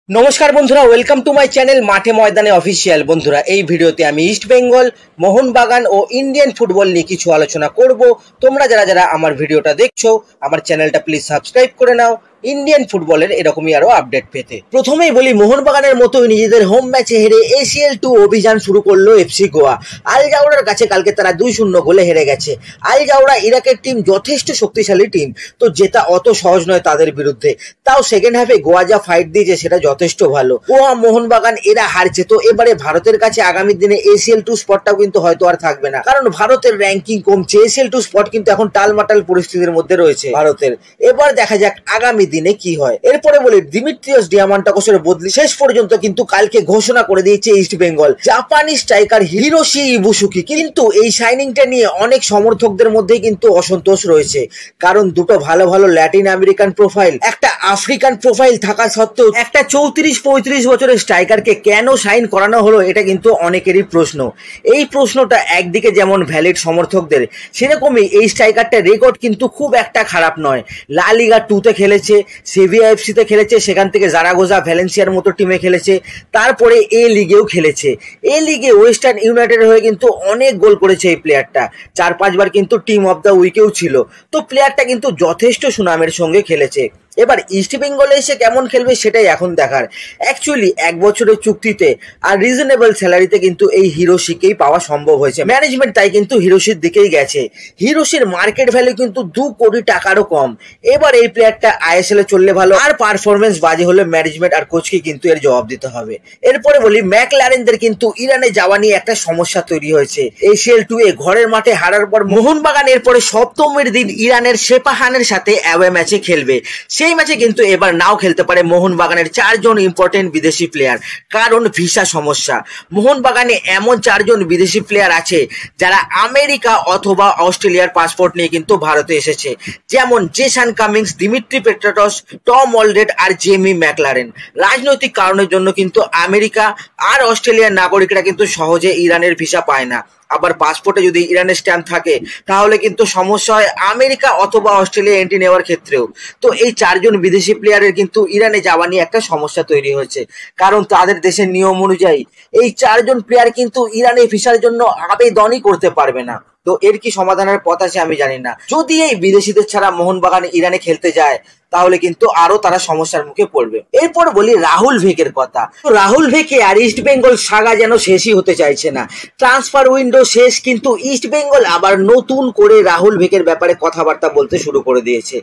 নমস্কার বন্ধুরা, welcome to my channel মাঠে ময়দানে অফিসিয়াল। বন্ধুরা, এই ভিডিওতে আমি ইস্ট বেঙ্গল, মোহনবাগান ও ইন্ডিয়ান ফুটবল নিয়ে কিছু আলোচনা করব। তোমরা যারা যারা আমার ভিডিওটা দেখছো, আমার চ্যানেলটা প্লিজ সাবস্ক্রাইব করে নাও ইন্ডিয়ান ফুটবলের এরকমই আরো আপডেট পেতে। প্রথমেই বলি, মোহনবাগানের মতোই নিজেদের হোম ম্যাচে হেরে ACL2 অভিযান শুরু করলো FC গোয়া। আল জাউরার কাছে কালকে তারা 2-0 গোলে হেরে গেছে। আল জাউরা ইরাকের টিম, যথেষ্ট শক্তিশালী টিম, তো জেতা অত সহজ নয় তাদের বিরুদ্ধে। তাও সেকেন্ড হাফে গোয়া যা ফাইট দিয়েছে সেটা যথেষ্ট ভালো। গোয়া, মোহনবাগান এরা হারছে, তো এবারে ভারতের কাছে আগামী দিনে ACL2 স্পটটাও কিন্তু হয়তো আর থাকবে না, কারণ ভারতের র্যাঙ্কিং কমছে। ACL2 স্পট কিন্তু এখন টালমাটাল পরিস্থিতির মধ্যে রয়েছে ভারতের। এবার দেখা যাক আগামী দিনে কি হয়। এরপরে বলি, দিমিত্রিয়স ডিয়ামান্টাকোসের বদলি শেষ পর্যন্ত কিন্তু কালকে ঘোষণা করে দিয়েছে ইস্ট বেঙ্গল। জাপানি স্ট্রাইকার হিরোশি ইবুসুকি। কিন্তু এই সাইনিংটা নিয়ে অনেক সমর্থকদের মধ্যে কিন্তু অসন্তোষ রয়েছে, কারণ দুটো ভালো ভালো ল্যাটিন আমেরিকান প্রোফাইল, একটা আফ্রিকান প্রোফাইল থাকা সত্ত্বেও একটা 34-35 বছরের স্ট্রাইকারকে কেন সাইন করানো হলো, এটা কিন্তু অনেকেরই প্রশ্ন। এই প্রশ্নটা একদিকে যেমন ভ্যালিড সমর্থকদের, সেরকমই এই স্ট্রাইকারটার রেকর্ড কিন্তু খুব একটা খারাপ নয়। লা লিগা 2-তে খেলেছে, সেভিয়া FC-তে খেলেছে, সেখান থেকে জারাগোজা, ভ্যালেন্সিয়ার মতো টিমে খেলেছে, তারপরে এ লিগেও খেলেছে। এ লিগে ওয়েস্টার্ন ইউনাইটেডের হয়ে কিন্তু অনেক গোল করেছে এই প্লেয়ারটা। 4-5 বার কিন্তু টিম অফ দ্য উইকেও ছিল। তো প্লেয়ারটা কিন্তু যথেষ্ট সুনামের সঙ্গে খেলেছে। এবার ইস্ট বেঙ্গলে এসে কেমন খেলবে সেটাই এখন দেখার। অ্যাকচুয়ালি 1 বছরের চুক্তিতে আর রিজনেবল স্যালারিতে কিন্তু এই হিরোশিকেই পাওয়া সম্ভব হয়েছে। ম্যানেজমেন্ট তাই কিন্তু হিরোশির দিকেই গেছে। হিরোশির মার্কেট ভ্যালু কিন্তু 2 কোটি টাকারও কম। এবার এই প্লেয়ারটা ISL এ চললে ভালো, আর পারফরমেন্স বাজে হলে ম্যানেজমেন্ট আর কোচকে কিন্তু এর জবাব দিতে হবে। এরপরে বলি, ম্যাকলারেনদের কিন্তু ইরানে যাওয়া নিয়ে একটা সমস্যা তৈরি হয়েছে। ACL2 এ ঘরের মাঠে হারার পর মোহনবাগান এরপরে সপ্তমীর দিন ইরানের সেপাহানের সাথে অ্যাওয়ে ম্যাচে খেলবে। সেই ম্যাচে কিন্তু এবার নাও খেলতে পারে মোহনবাগানের 4 জন ইম্পর্টেন্ট বিদেশি প্লেয়ার, কারণ ভিসা সমস্যা। মোহনবাগানে এমন 4 জন বিদেশি প্লেয়ার আছে যারা আমেরিকা অথবা অস্ট্রেলিয়ার পাসপোর্ট নিয়ে কিন্তু ভারতে এসেছে, যেমন Jason Cummings, Dimitri Petratos, Tom Aldred আর জেমি ম্যাকলারেন। রাজনৈতিক কারণের জন্য কিন্তু আমেরিকা আর অস্ট্রেলিয়ার নাগরিকরা কিন্তু সহজে ইরানের ভিসা পায় না। আবার পাসপোর্টে যদি ইরানের স্ট্যাম্প থাকে তাহলে কিন্তু সমস্যা হয় আমেরিকা অথবা অস্ট্রেলিয়া এন্ট্রি নেওয়ার ক্ষেত্রেও। তো এই 4 জন বিদেশি প্লেয়ারের কিন্তু ইরানে যাওয়া নিয়ে একটা সমস্যা তৈরি হয়েছে, কারণ তাদের দেশের নিয়ম অনুযায়ী এই 4 জন প্লেয়ার কিন্তু ইরানে ভিসার জন্য আবেদনই করতে পারবে না। তো এর কি সমাধানের পথ আছে আমি জানি না। যদি এই বিদেশিদের ছাড়া মোহনবাগান ইরানে খেলতে যায় তাহলে কিন্তু আরো তারা সমস্যার মুখে পড়বে। এরপর বলি রাহুল ভেকের কথা। তো রাহুল ভেকে আর ইস্ট বেঙ্গল সাগা যেন শেষই হতে চাইছে না। ট্রান্সফার উইন্ডো শেষ, কিন্তু ইস্ট বেঙ্গল আবার নতুন করে রাহুল ভেকের ব্যাপারে কথাবার্তা বলতে শুরু করে দিয়েছে।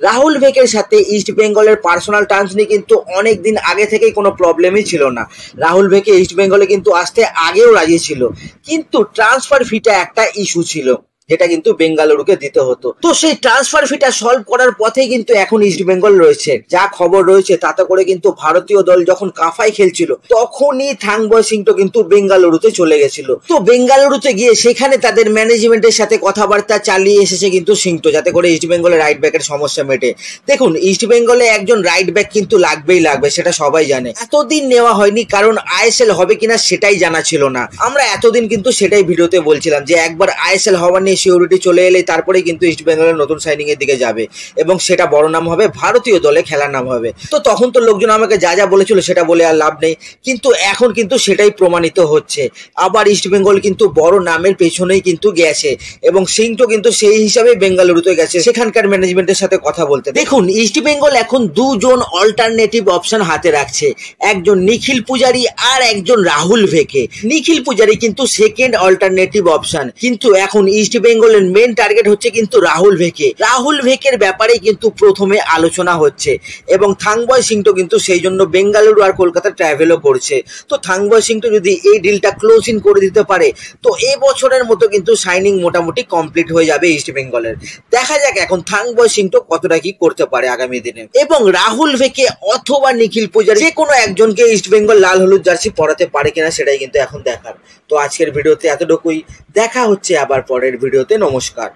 রাহুল ভেকের সাথে ইস্ট বেঙ্গলের পার্সোনাল টার্মস নিয়ে কিন্তু অনেক দিন আগে থেকেই কোনো প্রবলেমই ছিল না। রাহুল ভেকে ইস্ট বেঙ্গলে কিন্তু আসতে আগেও রাজি ছিল, কিন্তু ট্রান্সফার ফিটা একটা ইস্যু ছিল, যেটা কিন্তু বেঙ্গালুরুকে দিতে হতো। তো সেই ট্রান্সফার ফিটা সলভ করার পথেই কিন্তু এখন ইস্ট বেঙ্গল রয়েছে। যা খবর রয়েছে তাতে করে কিন্তু ভারতীয় দল যখন কাফায় খেলছিল তখনই থাংবয় সিংটো কিন্তু বেঙ্গালুরুতে চলে গেছিল। তো বেঙ্গালুরুতে গিয়ে সেখানে তাদের ম্যানেজমেন্টের সাথে কথাবার্তা চালিয়ে এসেছে কিন্তু সিংটো, যাতে করে ইস্ট বেঙ্গলের রাইট ব্যাকের সমস্যা মেটে। দেখুন, ইস্ট বেঙ্গলে একজন রাইট ব্যাক কিন্তু লাগবেই লাগবে, সেটা সবাই জানে। এতদিন নেওয়া হয়নি কারণ ISL হবে কিনা সেটাই জানা ছিল না। আমরা এতদিন কিন্তু সেটাই ভিডিওতে বলছিলাম যে একবার ISL হওয়ার নিয়ে সিউরিটি চলে এলে তারপরে কিন্তু ইস্ট বেঙ্গলের নতুন সাইনিং এর দিকে যাবে, এবং সেটা বড় নাম হবে, ভারতীয় দলে খেলার নাম হবে। তো তখন তো লোকজন আমাকে যা যা বলেছিল সেটা বলে আর লাভ নেই, কিন্তু এখন কিন্তু সেটাই প্রমাণিত হচ্ছে। আবার ইস্ট বেঙ্গল কিন্তু বড় নামের পেছনেই কিন্তু গেছে, এবং সিংটো কিন্তু সেই হিসাবে বেঙ্গালুরুতে গেছে সেখানকার ম্যানেজমেন্টের সাথে কথা বলতে। দেখুন, ইস্ট বেঙ্গল এখন 2 জন অল্টারনেটিভ অপশন হাতে রাখছে, একজন নিখিল পূজারি আর একজন রাহুল ভেকে। নিখিল পূজারি কিন্তু সেকেন্ড অল্টারনেটিভ অপশন, কিন্তু এখন ইস্ট বেঙ্গলের মেন টার্গেট হচ্ছে কিন্তু রাহুল ভেকে। রাহুল ভেকের ব্যাপারে কিন্তু প্রথমে আলোচনা হচ্ছে, এবং থাংবয় সিংটো কিন্তু সেই জন্য বেঙ্গালুরু আর কলকাতা ট্রাভেলও করছে। তো থাংবয় সিংটো যদি এই ডিলটা ক্লোজ ইন করে দিতে পারে তো এই বছরের মতো কিন্তু সাইনিং মোটামুটি কমপ্লিট হয়ে যাবে ইস্ট বেঙ্গলের। দেখা যাক এখন থাংবয় সিংটো কতটা কি করতে পারে আগামী দিনে। এবং রাহুল ভেকে অথবা নিখিল পূজারি যে কোনো একজনকে ইস্ট বেঙ্গল লাল হলুদ জার্সি পরাতে পারে কিনা সেটাই কিন্তু এখন দেখার। তো আজকের ভিডিওতে এতটুকুই, দেখা হচ্ছে আবার পরের ভিডিওতে। নমস্কার।